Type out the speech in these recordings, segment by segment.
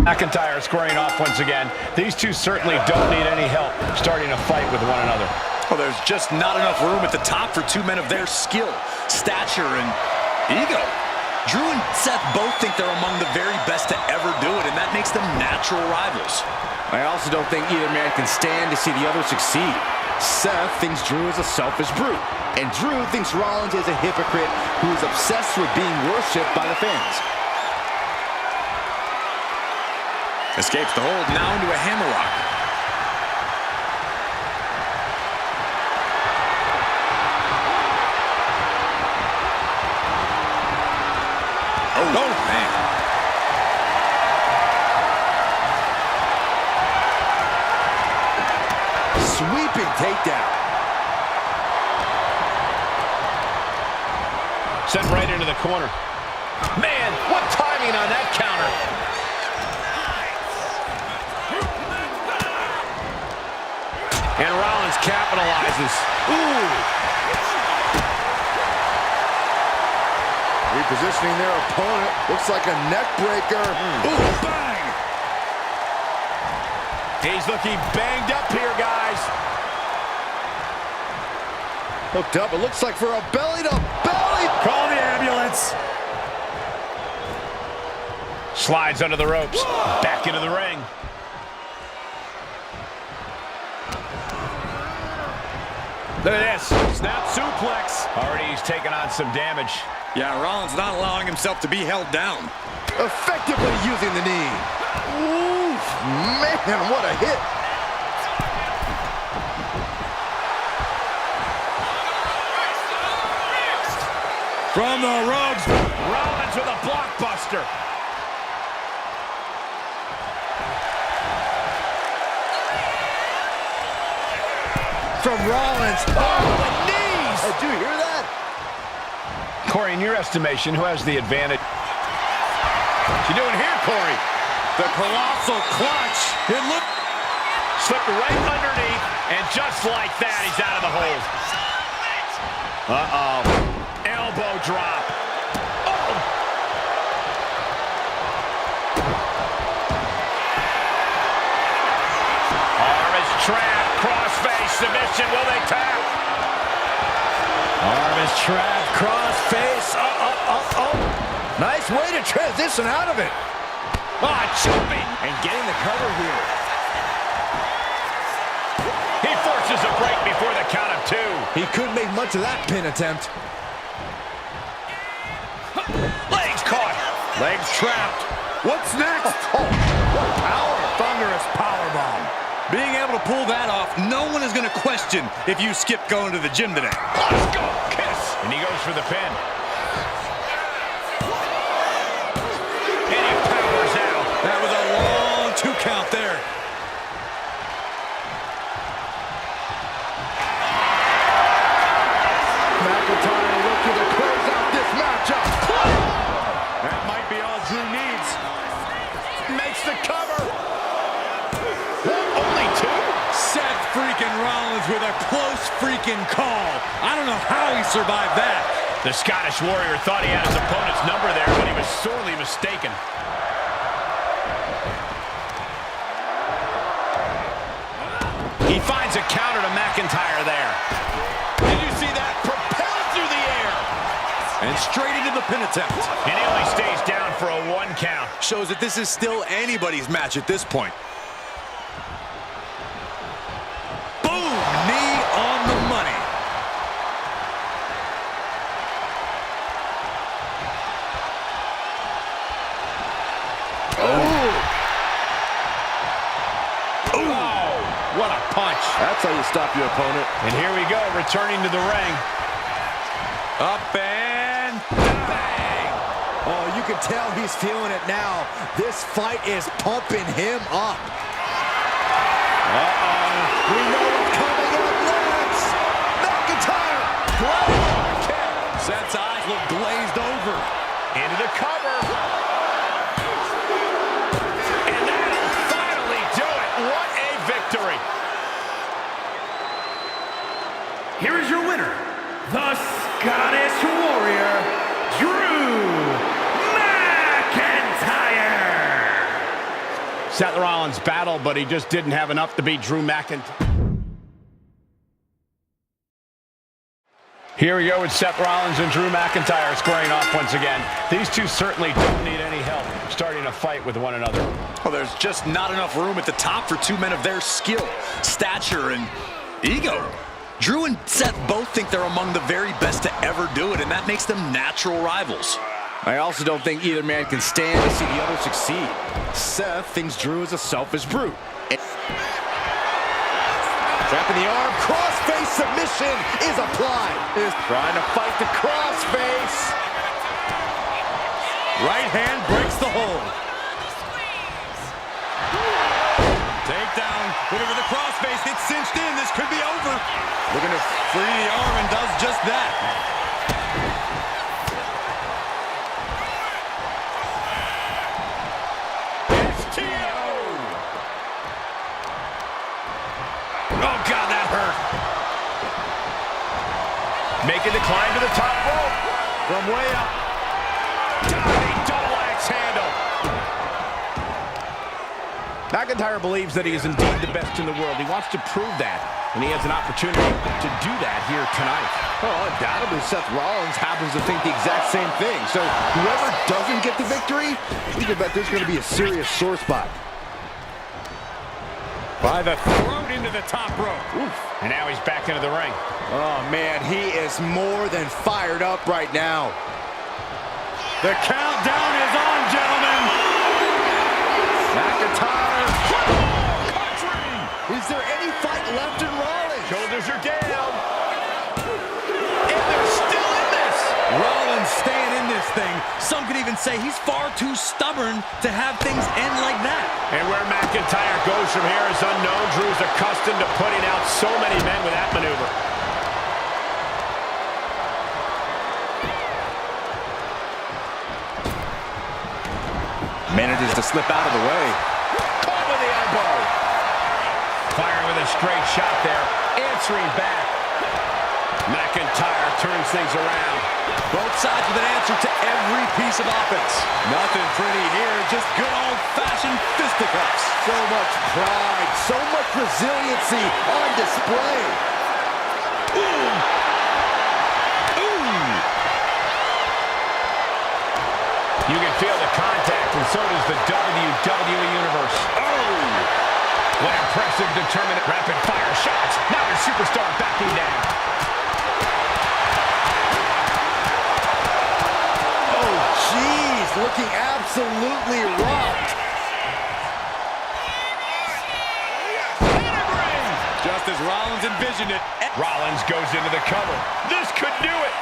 McIntyre squaring off once again. These two certainly don't need any help starting a fight with one another. Well, there's just not enough room at the top for two men of their skill, stature, and ego. Drew and Seth both think they're among the very best to ever do it, and that makes them natural rivals. I also don't think either man can stand to see the other succeed. Seth thinks Drew is a selfish brute, and Drew thinks Rollins is a hypocrite who is obsessed with being worshipped by the fans. Escapes the hold, now into a hammerlock. Oh, man. Sweeping takedown. Sent right into the corner. Man, what timing on that counter. And Rollins capitalizes. Ooh. Repositioning their opponent. Looks like a neck breaker. Ooh, bang! He's looking banged up here, guys. Hooked up. It looks like for a belly-to-belly. Call the ambulance. Slides under the ropes. Back into the ring. Look at this. Snap suplex. Already he's taken on some damage. Yeah, Rollins not allowing himself to be held down. Effectively using the knee. Ooh, man, what a hit. From the ropes. Rollins with a blockbuster. From Rollins. Oh, the knees! Did you hear that? Corey, in your estimation, who has the advantage? What you doing here, Corey? The colossal clutch. It looked... Slipped right underneath, and just like that, he's out of the hold. Uh-oh. Elbow drop. Oh! Arm is trapped. Crossface submission. Will they tap? Arm is trapped. Crossface. Nice way to transition out of it. Jumping. And getting the cover here. He forces a break before the count of two. He couldn't make much of that pin attempt. Legs caught. Legs trapped. What's next? What power. Thunderous powerbomb. Being able to pull that off, no one is going to question if you skipped going to the gym today. Let's go. Kiss. And he goes for the pin. And he powers out. That was a long 2 count there. McIntyre looking to close out this matchup. That might be all Drew needs. Makes the cover. Only 2? Seth freaking Rollins with a close freaking call. I don't know how he survived that. The Scottish Warrior thought he had his opponent's number there, but he was sorely mistaken. He finds a counter to McIntyre there. Did you see that? Propelled through the air. And straight into the pin attempt. And he only stays down for a 1 count. Shows that this is still anybody's match at this point. Boom! Knee on the money. What a punch. That's how you stop your opponent. And here we go, returning to the ring. Up and bang! Oh, you can tell he's feeling it now. This fight is pumping him up. Uh-oh. We know what's coming up next. McIntyre. Great kick. Seth's eyes look glazed over. Into the cover. And that'll finally do it. What a victory. Here is your winner, the Scottish Warrior, Drew McIntyre. Seth Rollins battled, but he just didn't have enough to beat Drew McIntyre. Here we go with Seth Rollins and Drew McIntyre squaring off once again. These two certainly don't need any help starting a fight with one another. Well, there's just not enough room at the top for two men of their skill, stature, and ego. Drew and Seth both think they're among the very best to ever do it, and that makes them natural rivals. I also don't think either man can stand to see the other succeed. Seth thinks Drew is a selfish brute. Trapping the arm, crossface submission is applied. Is trying to fight the crossface. Right hand breaks the hold. Takedown, whenever the crossface gets cinched in, this could be over. Looking to free the arm and does just that. Oh, God, that hurt. Making the climb to the top rope. From way up. Diving double axe handle. McIntyre believes that he is indeed the best in the world. He wants to prove that, and he has an opportunity to do that here tonight. Well, undoubtedly, Seth Rollins happens to think the exact same thing. So whoever doesn't get the victory, you can bet there's going to be a serious sore spot. By the throat into the top rope. Oof. And now he's back into the ring. Oh, man, he is more than fired up right now. The countdown is on, gentlemen. McIntyre. Is there any fight left in Rollins? Shoulders are down. And they're still in this. Rollins staying in this thing. Some could even say he's far too stubborn to have things end like that. And where McIntyre goes from here is unknown. Drew's accustomed to putting out so many men with that maneuver. Manages to slip out of the way. Caught with the elbow. Firing with a straight shot there. Answering back. McIntyre turns things around. Both sides with an answer to every piece of offense. Nothing pretty here, just good old-fashioned fisticuffs. So much pride, so much resiliency on display. Ooh. You can feel the contact, and so does the WWE Universe. Oh! What impressive, determined, rapid-fire shots. Now the superstar backing down. Oh, jeez, looking absolutely rocked. Just as Rollins envisioned it. Rollins goes into the cover. This could do it.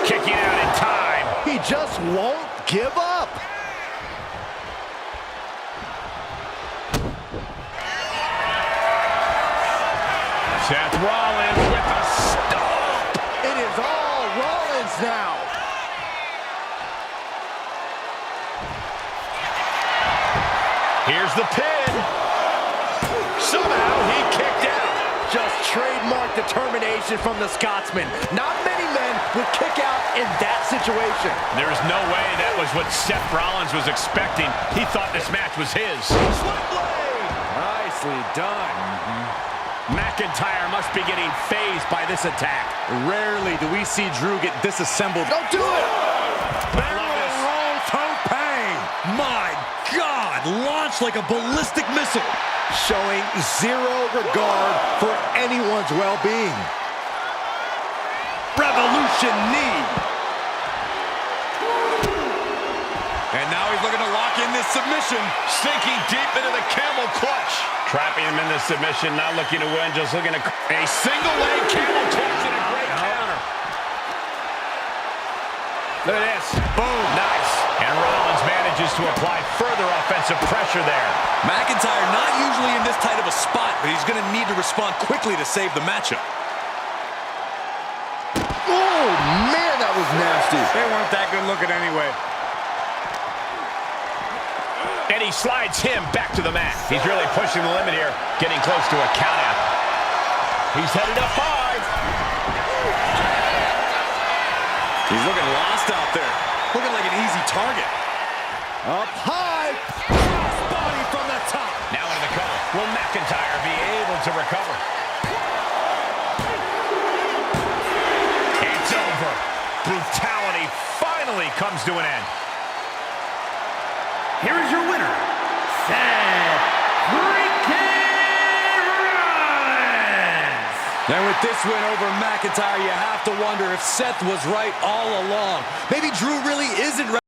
Kicking out in time. He just won't give up. Seth Rollins with a stomp. It is all Rollins now. Here's the pin. Somehow he kicked out. Just trademark determination from the Scotsman. Not many men would kick out in that situation. There's no way that was what Seth Rollins was expecting. He thought this match was his. Nicely done. McIntyre must be getting phased by this attack. Rarely do we see Drew get disassembled. Don't do it! Roll toe pain. My God, launched like a ballistic missile. Showing zero regard for anyone's well-being. Revolution knee. And now he's looking to lock in this submission. Sinking deep into the camel clutch. Trapping him in the submission, not looking to win, just looking to... A single leg camel clutch and a great counter. Look at this. Boom. Nice. And Rollins manages to apply further offensive pressure there. McIntyre not usually in this tight of a spot, but he's going to need to respond quickly to save the matchup. Oh, man, that was nasty. They weren't that good looking anyway. And he slides him back to the mat. He's really pushing the limit here, getting close to a count out. He's headed up high. He's looking lost out there. Looking like an easy target. Up high. Body from the top. Now into the cover. Will McIntyre be able to recover? It's over. Brutality finally comes to an end. Here is your winner, Seth Rollins. And with this win over McIntyre, you have to wonder if Seth was right all along. Maybe Drew really isn't ready.